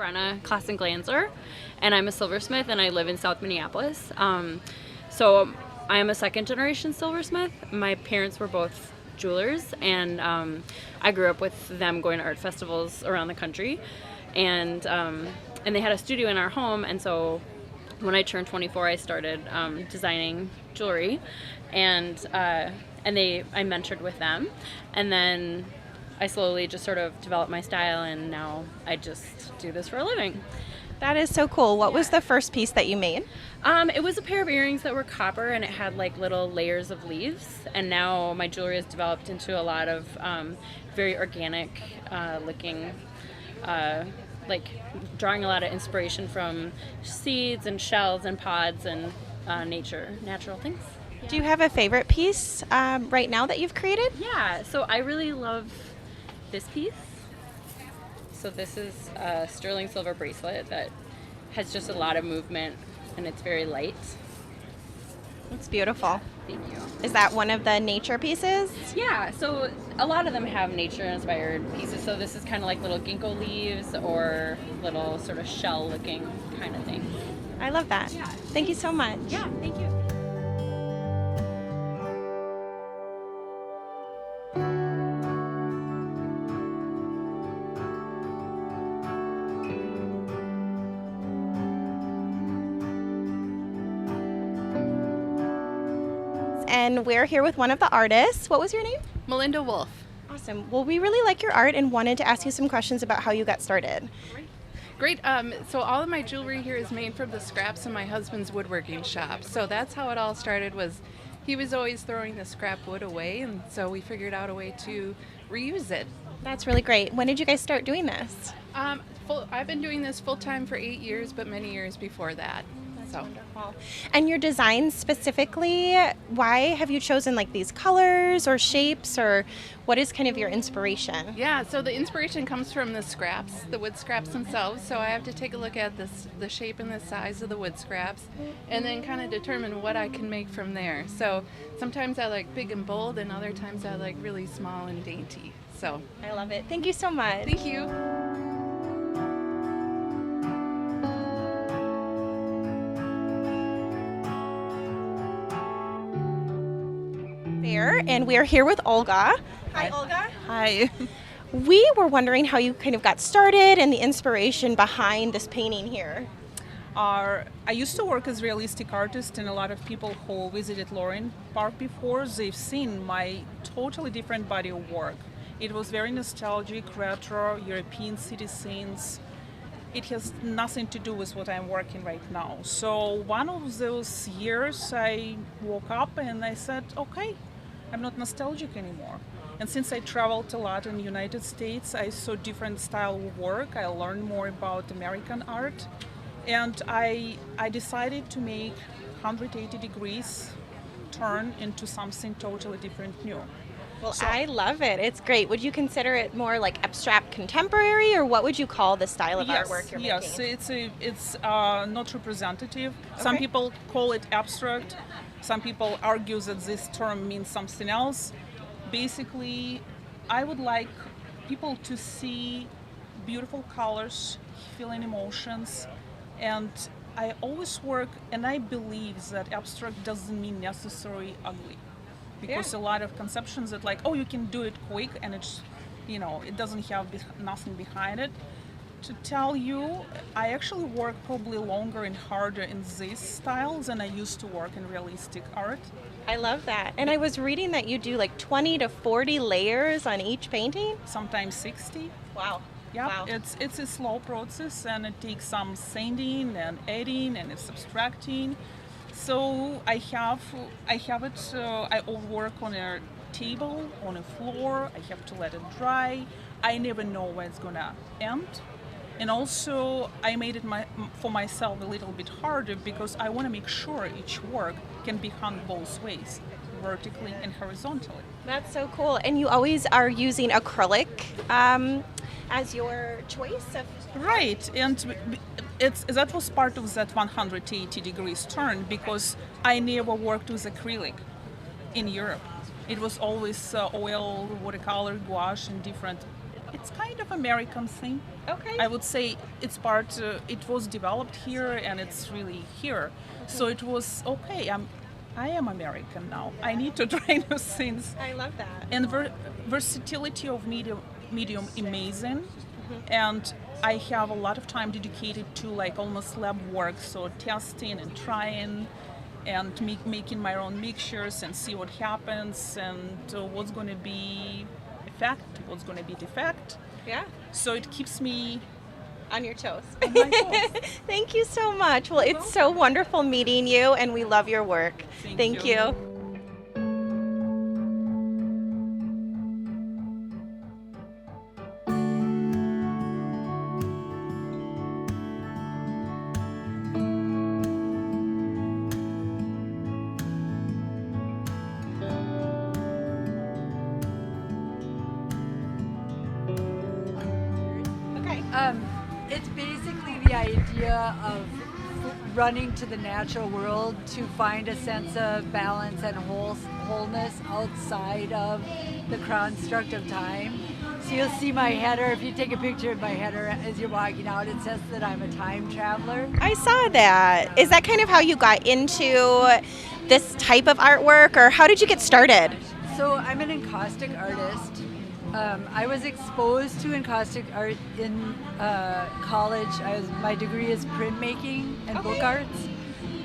Brenna Klassen Glanzer, and I'm a silversmith, and I live in South Minneapolis. So I am a second generation silversmith. My parents were both jewelers, and I grew up with them going to art festivals around the country, and they had a studio in our home, and so when I turned 24, I started designing jewelry, and I mentored with them, and then I slowly just sort of developed my style, and now I just do this for a living. That is so cool. What was the first piece that you made? It was a pair of earrings that were copper, and it had like little layers of leaves, and now my jewelry has developed into a lot of very organic looking, like drawing a lot of inspiration from seeds and shells and pods and natural things. Do you have a favorite piece right now that you've created? Yeah, so I really love this piece. So this is a sterling silver bracelet that has just a lot of movement, and it's very light. It's beautiful. Thank you. Is that one of the nature pieces? Yeah, so a lot of them have nature-inspired pieces. So this is kind of like little ginkgo leaves or little sort of shell-looking kind of thing. I love that. Yeah. Thank you so much. Yeah, thank you. And we're here with one of the artists. What was your name? Melinda Wolf. Awesome. Well, we really like your art and wanted to ask you some questions about how you got started. Great. So all of my jewelry here is made from the scraps in my husband's woodworking shop. So that's how it all started. Was he was always throwing the scrap wood away, and so we figured out a way to reuse it. That's really great. When did you guys start doing this? I've been doing this full time for 8 years, but many years before that. So. Wonderful. And your designs specifically, why have you chosen like these colors or shapes, or what is kind of your inspiration? Yeah, so the inspiration comes from the scraps, the wood scraps themselves. So I have to take a look at the shape and the size of the wood scraps, and then kind of determine what I can make from there. So sometimes I like big and bold, and other times I like really small and dainty. So I love it. Thank you so much. thank you. And we are here with Olga. Hi, Olga. Hi. We were wondering how you kind of got started and the inspiration behind this painting here. I used to work as realistic artist, and a lot of people who visited Loring Park before, they've seen my totally different body of work. It was very nostalgic, retro, European city scenes. It has nothing to do with what I'm working right now. So one of those years I woke up and I said, okay, I'm not nostalgic anymore. And since I traveled a lot in the United States, I saw different style of work. I learned more about American art. And I decided to make 180 degrees turn into something totally different new. Well, I love it. It's great. Would you consider it more like abstract contemporary, or what would you call the style of artwork you're making? Yes, it's not representative. Okay. Some people call it abstract. Some people argue that this term means something else. Basically, I would like people to see beautiful colors, feeling emotions, and I always work, and I believe that abstract doesn't mean necessarily ugly. Because a lot of conceptions that like, oh, you can do it quick, and it's, it doesn't have nothing behind it. To tell you, I actually work probably longer and harder in this style than I used to work in realistic art. I love that. And I was reading that you do like 20 to 40 layers on each painting? Sometimes 60. Wow. Yeah, wow. It's a slow process, and it takes some sanding and adding and subtracting. So I have it. I work on a table, on a floor. I have to let it dry. I never know where it's gonna end. And also, I made it for myself a little bit harder because I want to make sure each work can be hung both ways, vertically and horizontally. That's so cool. And you always are using acrylic as your choice of... Right, and that was part of that 180 degrees turn because I never worked with acrylic in Europe. It was always oil, watercolor, gouache, and different. it's kind of American thing. Okay. I would say it's part. It was developed here, and it's really here. So it was okay. I am American now. I need to try new things. I love that. And versatility of medium amazing. And I have a lot of time dedicated to like almost lab work, so testing and trying and making my own mixtures and see what happens and what's going to be effect, what's going to be defect. Yeah. So it keeps me On your toes. on my toes. Thank you so much. Well, it's so wonderful meeting you, and we love your work. Thank you. you. Okay. It's basically the idea of running to the natural world to find a sense of balance and wholeness outside of the construct of time. So you'll see my header, if you take a picture of my header as you're walking out, it says that I'm a time traveler. I saw that. Is that kind of how you got into this type of artwork, or how did you get started? So I'm an encaustic artist. I was exposed to encaustic art in college. My degree is printmaking and book arts.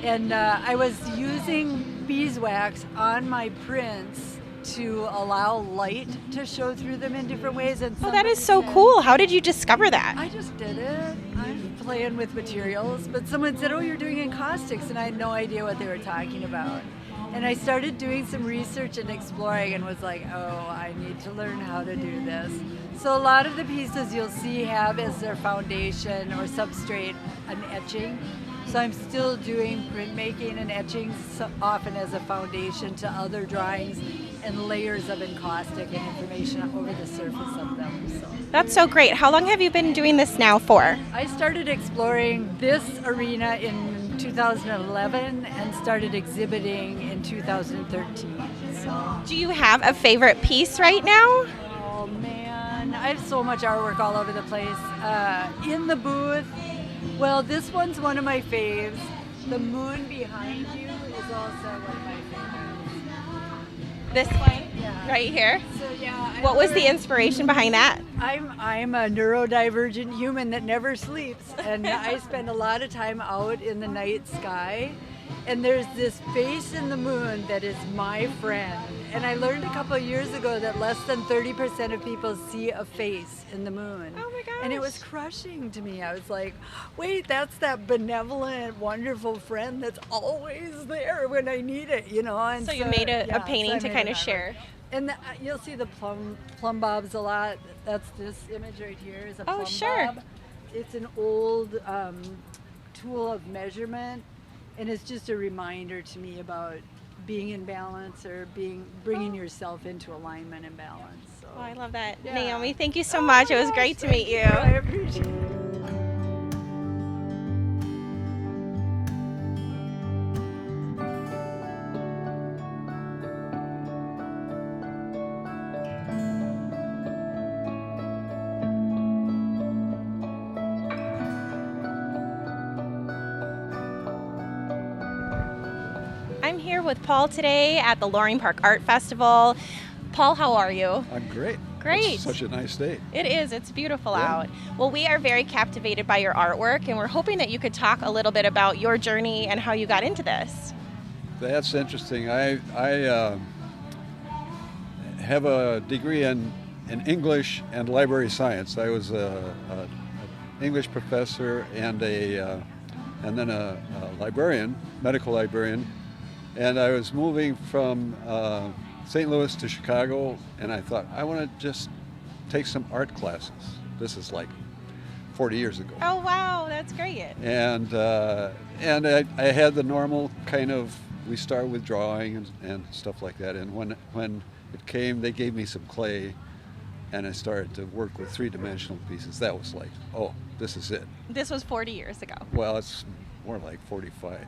And I was using beeswax on my prints to allow light to show through them in different ways. And Oh, that is so somebody said- cool. How did you discover that? I just did it. I'm playing with materials. But someone said, oh, you're doing encaustics. And I had no idea what they were talking about. And I started doing some research and exploring and was like, oh, I need to learn how to do this. So a lot of the pieces you'll see have as their foundation or substrate an etching. So I'm still doing printmaking and etching often as a foundation to other drawings and layers of encaustic and information over the surface of them. So That's so great. How long have you been doing this now for? I started exploring this arena in 2011 and started exhibiting in 2013. So, Do you have a favorite piece right now? oh man, I have so much artwork all over the place. In the booth, well, this one's one of my faves. The moon behind you is also one of my favorites. This one, Yeah. right here. So yeah. What was the inspiration behind that? I'm a neurodivergent human that never sleeps, and I spend a lot of time out in the night sky. And there's this face in the moon that is my friend. And I learned a couple of years ago that less than 30% of people see a face in the moon. Oh my And it gosh. was crushing to me. I was like, wait, that's that benevolent, wonderful friend that's always there when I need it, you know? And So you made a yeah, painting I to made kind an of artwork. share. And you'll see the plumb bobs a lot. That's this image right here is a Oh, plumb sure. bob. It's an old tool of measurement, and it's just a reminder to me about being in balance or bringing yourself into alignment and balance. So. Oh, I love that. Yeah. Naomi, thank you so Oh much. my It was gosh, great to thank meet you. I appreciate it. I'm here with Paul today at the Loring Park Art Festival. Paul, how are you? I'm great. Great. It's such a nice day. It is. It's beautiful Yeah. out. Well, we are very captivated by your artwork, and we're hoping that you could talk a little bit about your journey and how you got into this. That's interesting. I have a degree in English and library science. I was a English professor and then a librarian, medical librarian, and I was moving from St. Louis to Chicago, and I thought I want to just take some art classes. This is like 40 years ago. Oh, wow. That's great. And I had the normal kind of, we start with drawing and stuff like that. And when it came, they gave me some clay, and I started to work with three-dimensional pieces. That was like, oh, this is it. This was 40 years ago. Well, it's more like 45.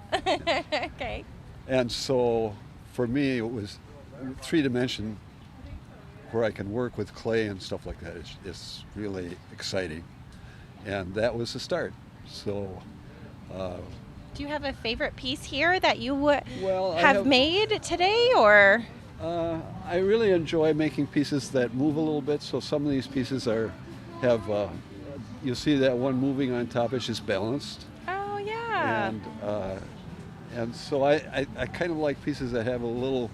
Okay. And so for me, it was three-dimension where I can work with clay and stuff like that is really exciting. And that was the start. So, Do you have a favorite piece here that you would well, I have made today, or? I really enjoy making pieces that move a little bit. So some of these pieces have you'll see that one moving on top is just balanced, Oh yeah. and so I kind of like pieces that have a little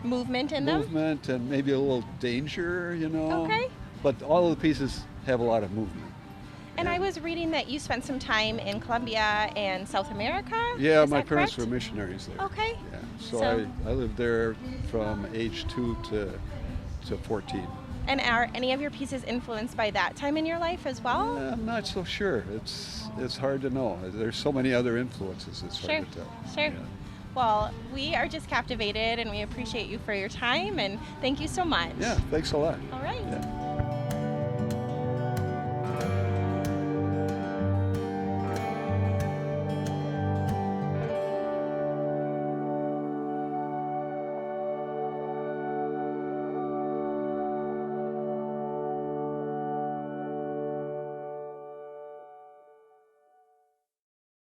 Movement in them. movement and maybe a little danger, you know. Okay. But all of the pieces have a lot of movement. And I was reading that you spent some time in Colombia and South America. Yeah, Is my that parents correct? were missionaries there. Okay. Yeah, so So- I lived there from age 2 to 14. And are any of your pieces influenced by that time in your life as well? I'm not so sure. It's hard to know. There's so many other influences. It's Sure. hard to tell. Sure. Yeah. Well, we are just captivated, and we appreciate you for your time, and thank you so much. Yeah. Thanks a lot. All right. Yeah.